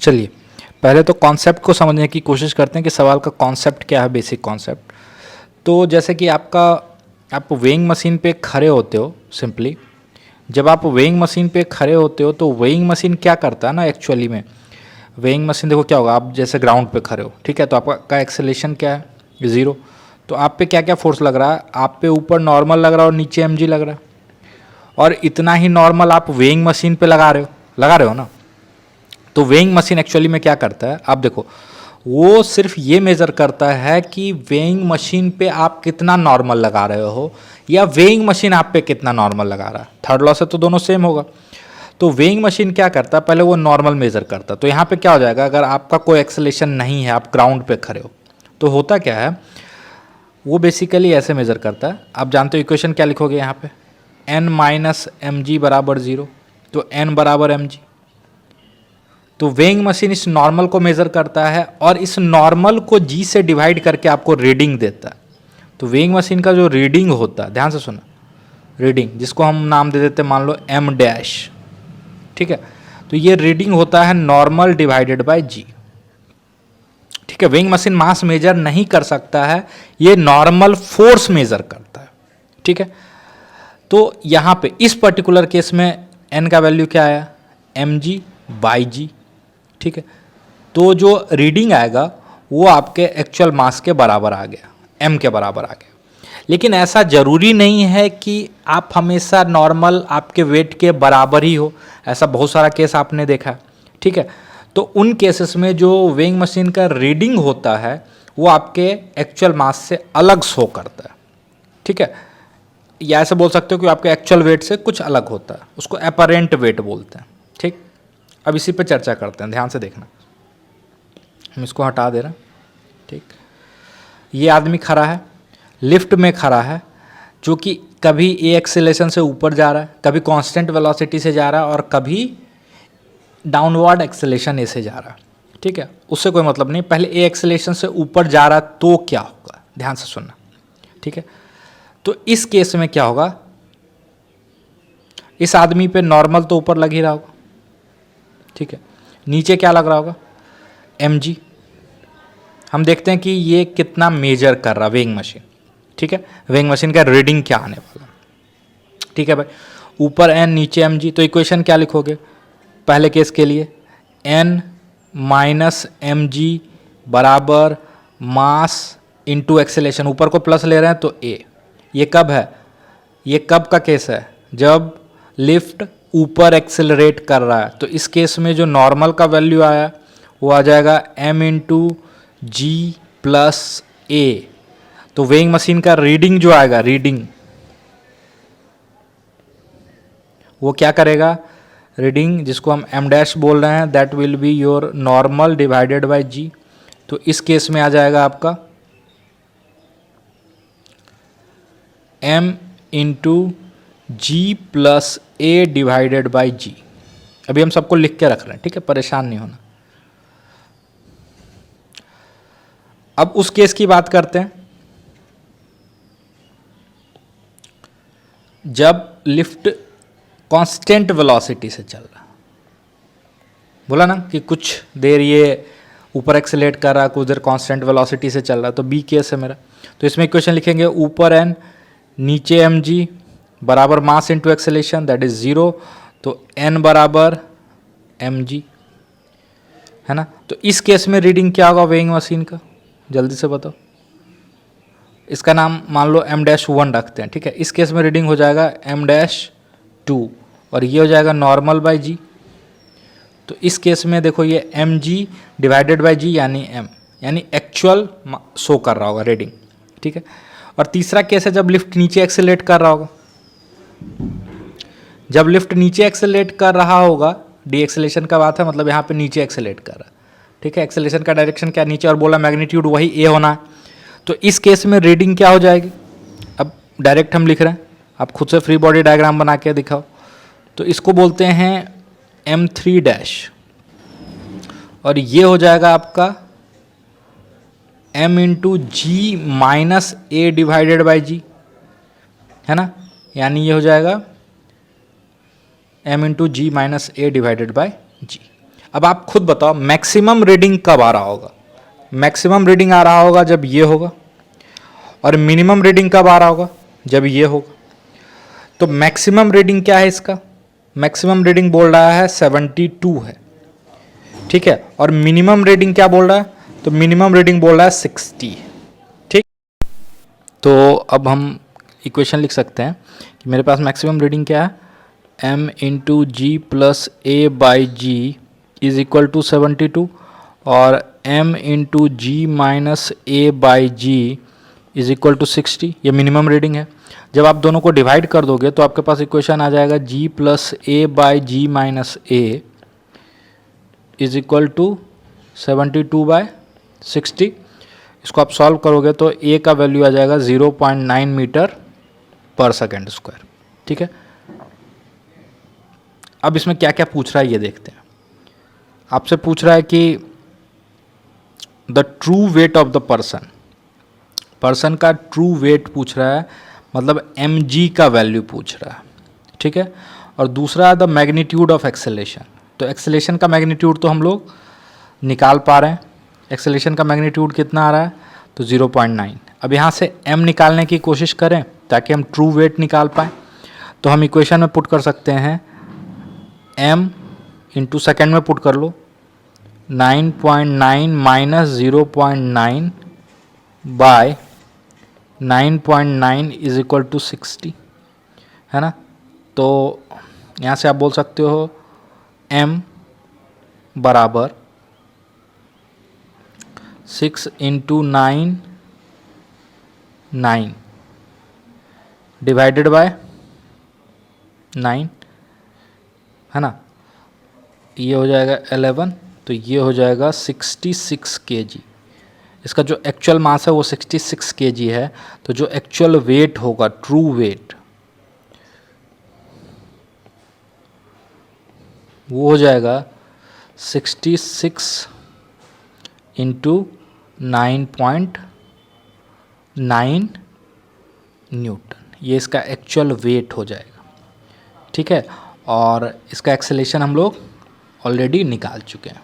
चलिए पहले तो कॉन्सेप्ट को समझने की कोशिश करते हैं कि सवाल का कॉन्सेप्ट क्या है, बेसिक कॉन्सेप्ट। तो जैसे कि आप वेइंग मशीन पे खड़े होते हो, सिंपली जब आप वेइंग मशीन पे खड़े होते हो तो वेइंग मशीन क्या करता है ना, एक्चुअली में वेइंग मशीन देखो क्या होगा, आप जैसे ग्राउंड पे खड़े हो, ठीक है, तो आपका एक्सेलेरेशन क्या है, 0। तो आप पे क्या क्या फोर्स लग रहा है, आप पे ऊपर नॉर्मल लग रहा है और नीचे mg लग रहा है, और इतना ही नॉर्मल आप वेइंग मशीन पे लगा रहे हो ना। तो वेइंग मशीन एक्चुअली में क्या करता है, आप देखो, वो सिर्फ ये मेज़र करता है कि वेइंग मशीन पे आप कितना नॉर्मल लगा रहे हो या वेइंग मशीन आप पे कितना नॉर्मल लगा रहा है। थर्ड लॉ से तो दोनों सेम होगा। तो वेइंग मशीन क्या करता है, पहले वो नॉर्मल मेज़र करता है। तो यहाँ पे क्या हो जाएगा, अगर आपका कोई एक्सेलेरेशन नहीं है, आप ग्राउंड पे खड़े हो, तो होता क्या है, वो बेसिकली ऐसे मेज़र करता है। आप जानते हो इक्वेशन क्या लिखोगे यहाँ पे, n माइनस एम जी बराबर 0, तो n बराबर एम जी। तो वेइंग मशीन इस नॉर्मल को मेज़र करता है और इस नॉर्मल को g से डिवाइड करके आपको रीडिंग देता है। तो वेइंग मशीन का जो रीडिंग होता है, ध्यान से सुना, रीडिंग जिसको हम नाम दे देते हैं मान लो m डैश, ठीक है। तो ये रीडिंग होता है नॉर्मल डिवाइडेड बाय g, ठीक है। वेइंग मशीन मास मेजर नहीं कर सकता है, ये नॉर्मल फोर्स मेजर करता है, ठीक है। तो यहाँ पे इस पर्टिकुलर केस में n का वैल्यू क्या आया, mg बाई जी, ठीक है। तो जो रीडिंग आएगा वो आपके एक्चुअल मास के बराबर आ गया, m के बराबर आ गया। लेकिन ऐसा जरूरी नहीं है कि आप हमेशा नॉर्मल आपके वेट के बराबर ही हो, ऐसा बहुत सारा केस आपने देखा है, ठीक है। तो उन केसेस में जो वेइंग मशीन का रीडिंग होता है वो आपके एक्चुअल मास से अलग शो करता है, ठीक है। या ऐसे बोल सकते हो कि आपके एक्चुअल वेट से कुछ अलग होता है, उसको अपरेंट वेट बोलते हैं, ठीक। अब इसी पे चर्चा करते हैं, ध्यान से देखना। हम इसको हटा दे रहे हैं, ठीक। ये आदमी खड़ा है, लिफ्ट में खड़ा है, जो कि कभी ए एक्सेलेरेशन से ऊपर जा रहा है, कभी कांस्टेंट वेलोसिटी से जा रहा है और कभी डाउनवर्ड एक्सेलेरेशन ए से जा रहा है, ठीक है। उससे कोई मतलब नहीं, पहले ए एक्सेलेरेशन से ऊपर जा रहा है तो क्या होगा, ध्यान से सुनना, ठीक है। तो इस केस में क्या होगा, इस आदमी पे नॉर्मल तो ऊपर लग ही रहा होगा, ठीक है। नीचे क्या लग रहा होगा, mg। हम देखते हैं कि ये कितना मेजर कर रहा वेइंग मशीन, ठीक है। वेइंग मशीन का रीडिंग क्या आने वाला, ठीक है भाई। ऊपर n नीचे mg, तो इक्वेशन क्या लिखोगे पहले केस के लिए, n माइनस एम जी बराबर मास इंटू एक्सेलेरेशन, ऊपर को प्लस ले रहे हैं तो a। ये कब है, ये कब का केस है, जब लिफ्ट ऊपर एक्सेलरेट कर रहा है। तो इस केस में जो नॉर्मल का वैल्यू आया वो आ जाएगा m इंटू जी प्लस ए। तो वेइंग मशीन का रीडिंग जो आएगा, रीडिंग वो क्या करेगा, रीडिंग जिसको हम m डैश बोल रहे हैं, that will be your normal divided by g। तो इस केस में आ जाएगा आपका m into ji plus a divided by g. अभी हम सबको लिख के रख रहे हैं, ठीक है, परेशान नहीं होना। अब उस केस की बात करते हैं जब लिफ्ट कांस्टेंट वेलोसिटी से चल रहा, बोला ना कि कुछ देर ये ऊपर एक्सेलेरेट कर रहा है, कुछ देर कांस्टेंट वेलोसिटी से चल रहा है, तो बी केस है मेरा। तो इसमें इक्वेशन लिखेंगे, ऊपर n नीचे एम जी बराबर mass into acceleration, that is 0। तो n बराबर एम जी, है ना। तो इस केस में रीडिंग क्या होगा वेइंग मशीन का, जल्दी से बताओ। इसका नाम मान लो m डैश 1 रखते हैं, ठीक है। इस केस में रीडिंग हो जाएगा m डैश 2 और ये हो जाएगा नॉर्मल बाय g। तो इस केस में देखो ये एम जी डिवाइडेड बाई जी यानी m, यानी एक्चुअल शो कर रहा होगा रीडिंग, ठीक है। और तीसरा केस है जब लिफ्ट नीचे एक्सेलरेट कर रहा होगा। जब लिफ्ट नीचे एक्सेलरेट कर रहा होगा, डी एक्सेलेरेशन का बात है, मतलब यहाँ पे नीचे एक्सेलरेट कर रहा है, ठीक है। एक्सेलेरेशन का डायरेक्शन क्या, नीचे, और बोला मैग्नीट्यूड वही ए होना है। तो इस केस में रीडिंग क्या हो जाएगी, अब डायरेक्ट हम लिख रहे हैं, आप खुद से फ्री बॉडी डायग्राम बना के दिखाओ। तो इसको बोलते हैं m3 डैश और ये हो जाएगा आपका m into ji minus a divided by g, है ना। यानी ये हो जाएगा m into ji minus a divided by g. अब आप खुद बताओ मैक्सिमम रीडिंग कब आ रहा होगा? मैक्सिमम रीडिंग आ रहा होगा जब ये होगा, और मिनिमम रीडिंग कब आ रहा होगा? जब ये होगा। तो मैक्सिमम रीडिंग क्या है इसका? मैक्सिमम रीडिंग बोल रहा है 72 है, ठीक है। और मिनिमम रीडिंग क्या बोल रहा है? तो मिनिमम रीडिंग बोल रहा है 60, ठीक। तो अब हम इक्वेशन लिख सकते हैं कि मेरे पास मैक्सिमम रीडिंग क्या है, m into ji plus A by G is equal to 72, और m into ji minus A by G is equal to 60, ये मिनिमम रीडिंग है। जब आप दोनों को डिवाइड कर दोगे तो आपके पास इक्वेशन आ जाएगा g plus A by G minus A is equal to 72/60। इसको आप सॉल्व करोगे तो a का वैल्यू आ जाएगा 0.9 मीटर पर सेकेंड स्क्वायर, ठीक है। अब इसमें क्या क्या पूछ रहा है ये देखते हैं। आपसे पूछ रहा है कि the true weight of the person, person का ट्रू वेट पूछ रहा है, मतलब mg का वैल्यू पूछ रहा है, ठीक है। और दूसरा द मैग्नीट्यूड ऑफ एक्सेलेरेशन, तो एक्सेलेरेशन का मैग्नीट्यूड तो हम लोग निकाल पा रहे हैं। एक्सेलेरेशन का मैग्नीट्यूड कितना आ रहा है? तो 0.9। अब यहाँ से m निकालने की कोशिश करें ताकि हम ट्रू वेट निकाल पाएँ, तो हम इक्वेशन में पुट कर सकते हैं m इंटू सेकेंड में पुट कर लो, 9.9 minus 0.9 by 9.9 is equal to 60, है ना। तो यहाँ से आप बोल सकते हो m बराबर 6 इंटू 9 डिवाइडेड बाय 9, है ना। ये हो जाएगा 11, तो ये हो जाएगा 66 kg। इसका जो एक्चुअल मास है वो 66 kg है। तो जो एक्चुअल वेट होगा, ट्रू वेट, वो हो जाएगा 66 इंटू 9.9 न्यूटन। ये इसका एक्चुअल वेट हो जाएगा, ठीक है। और इसका एक्सेलेरेशन हम लोग ऑलरेडी निकाल चुके हैं।